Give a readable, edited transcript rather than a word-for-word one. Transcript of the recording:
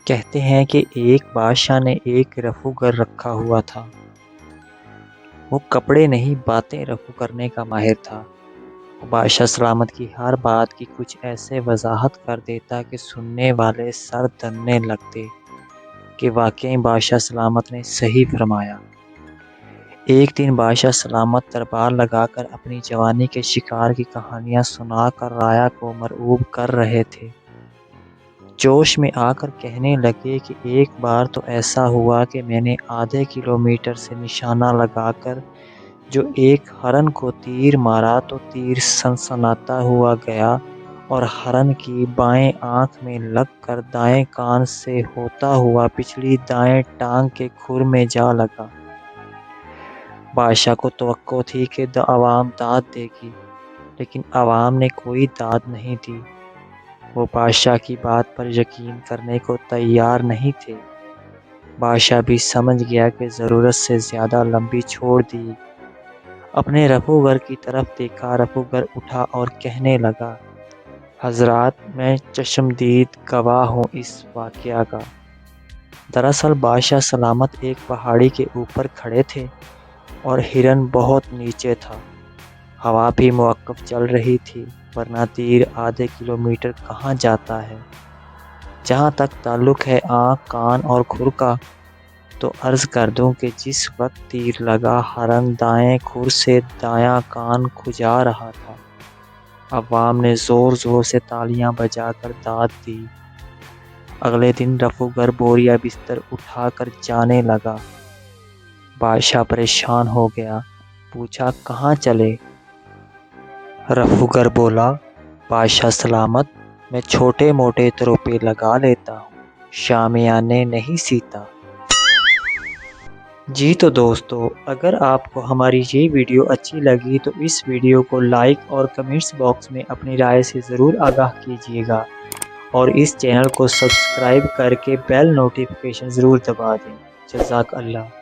کہتے ہیں کہ ایک بادشاہ نے ایک رفو گر رکھا ہوا تھا۔ وہ کپڑے نہیں باتیں رفو کرنے کا ماہر تھا۔ وہ بادشاہ سلامت کی ہر بات کی کچھ ایسے وضاحت کر دیتا کہ سننے والے سر دھننے لگتے کہ واقعی بادشاہ سلامت نے صحیح فرمایا۔ ایک دن بادشاہ سلامت دربار لگا کر اپنی جوانی کے شکار کی کہانیاں سنا کر رایا کو مرعوب کر رہے تھے۔ جوش میں آ کر کہنے لگے کہ ایک بار تو ایسا ہوا کہ میں نے آدھے کلومیٹر سے نشانہ لگا کر جو ایک ہرن کو تیر مارا تو تیر سنسناتا ہوا گیا اور ہرن کی بائیں آنکھ میں لگ کر دائیں کان سے ہوتا ہوا پچھلی دائیں ٹانگ کے کھر میں جا لگا۔ بادشاہ کو توقع تھی کہ عوام داد دے گی، لیکن عوام نے کوئی داد نہیں دی۔ وہ بادشاہ کی بات پر یقین کرنے کو تیار نہیں تھے۔ بادشاہ بھی سمجھ گیا کہ ضرورت سے زیادہ لمبی چھوڑ دی۔ اپنے رفوگر کی طرف دیکھا۔ رفوگر اٹھا اور کہنے لگا، حضرات، میں چشمدید گواہ ہوں اس واقعہ کا۔ دراصل بادشاہ سلامت ایک پہاڑی کے اوپر کھڑے تھے اور ہرن بہت نیچے تھا۔ ہوا بھی موقف چل رہی تھی، ورنہ تیر آدھے کلومیٹر کہاں جاتا ہے۔ جہاں تک تعلق ہے آنکھ، کان اور کھر کا، تو عرض کر دوں کہ جس وقت تیر لگا ہرن دائیں کھر سے دایاں کان کھجا رہا تھا۔ عوام نے زور زور سے تالیاں بجا کر داد دی۔ اگلے دن رفوگر بوریا بستر اٹھا کر جانے لگا۔ بادشاہ پریشان ہو گیا، پوچھا کہاں چلے؟ رفوگر بولا، بادشاہ سلامت، میں چھوٹے موٹے تروپے لگا لیتا ہوں، شامیانے نہیں سیتا۔ جی تو دوستو، اگر آپ کو ہماری یہ ویڈیو اچھی لگی تو اس ویڈیو کو لائک اور کمنٹس باکس میں اپنی رائے سے ضرور آگاہ کیجیے گا، اور اس چینل کو سبسکرائب کر کے بیل نوٹیفیکیشن ضرور دبا دیں۔ جزاک اللہ۔